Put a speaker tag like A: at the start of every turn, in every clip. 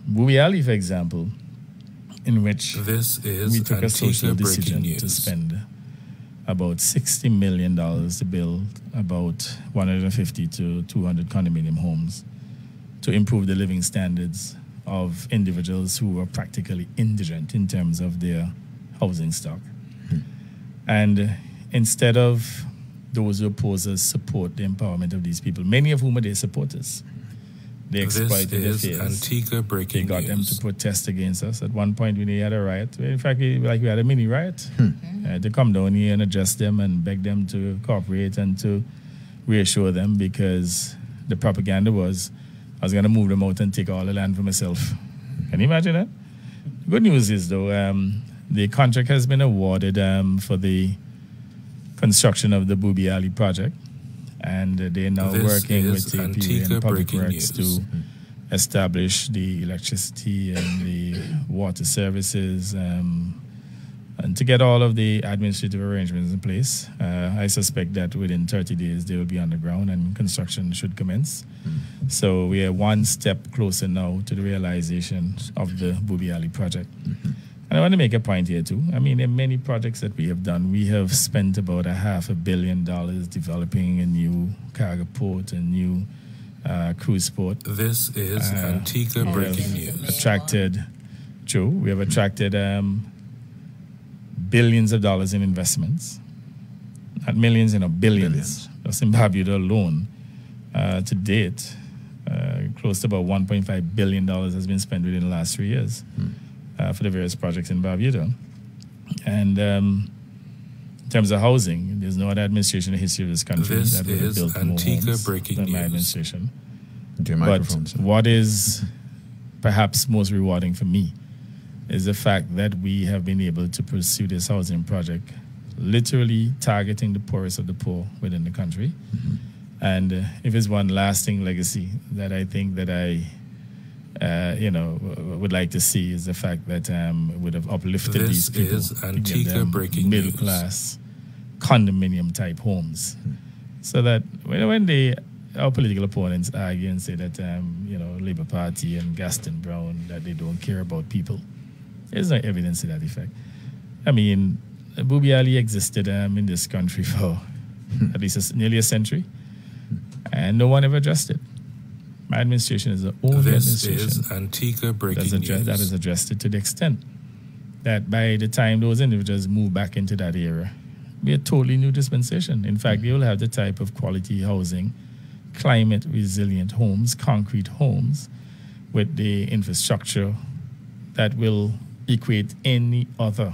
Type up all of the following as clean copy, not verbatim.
A: Booby Alley, for example, in which
B: This is
A: we took a social
B: breaking
A: decision
B: news.
A: to spend about $60 million to build about 150 to 200 condominium homes to improve the living standards of individuals who were practically indigent in terms of their housing stock. And instead of those who oppose us support the empowerment of these people, many of whom are their supporters, they exploited their fears.
B: Antigua breaking
A: They got them to protest against us. At one point, we had a riot. In fact, we had a mini riot. To come down here and address them and beg them to cooperate and to reassure them, because the propaganda was I was going to move them out and take all the land for myself. Can you imagine that? Good news is, though, the contract has been awarded for the construction of the Booby Alley project, and they're now working with the APA and Public Works to establish the electricity and the water services, and to get all of the administrative arrangements in place. I suspect that within 30 days they will be on the ground and construction should commence. So we are one step closer now to the realization of the Booby Alley project. And I want to make a point here too. I mean, in many projects that we have done, we have spent about $500 million developing a new cargo port, a new cruise port.
B: This is Antigua breaking news.
A: We have attracted billions of dollars in investments. Not millions, billions. Zimbabwe alone, to date, close to about $1.5 billion has been spent within the last 3 years for the various projects in Barbuda. And in terms of housing, there's no other administration in the history of this country that would have built more homes than my administration. But what is perhaps most rewarding for me is the fact that we have been able to pursue this housing project, literally targeting the poorest of the poor within the country. And if it's one lasting legacy that I think that I would like to see, is the fact that would have uplifted these people to give them middle-class condominium type homes, so that when our political opponents argue and say that Labour Party and Gaston Brown, that they don't care about people, there's no evidence to that effect. I mean, Booby Alley existed in this country for at least nearly a century, and no one ever addressed it. My administration is the only administration that has addressed it, to the extent that by the time those individuals move back into that era, be a totally new dispensation. In fact, you will have the type of quality housing, climate resilient homes, concrete homes, with the infrastructure that will equate any other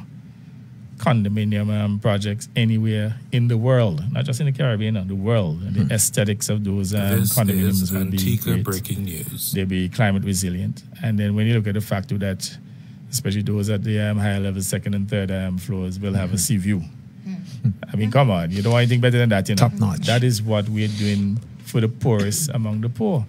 A: condominium projects anywhere in the world, not just in the Caribbean, the world. And the aesthetics of those condominiums will be great.
B: Breaking news.
A: They'll be climate resilient. And then when you look at the fact that, especially those at the higher level, second and third floors, will have a sea view. I mean, come on, you don't want anything better than that,
C: Top notch.
A: That is what we're doing for the poorest among the poor.